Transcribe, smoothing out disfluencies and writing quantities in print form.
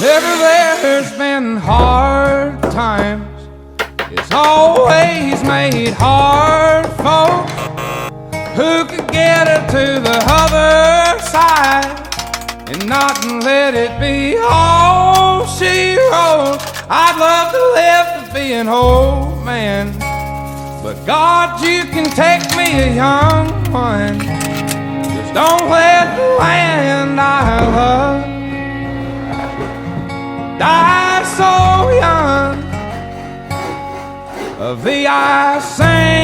Never there's been hard times. It's always made hard folks who could get her to the other side and not let it be all she wrote. I'd love to live to be an old man, but God, you can take me a young one. Just don't let the land I love die so young. Of thee I sing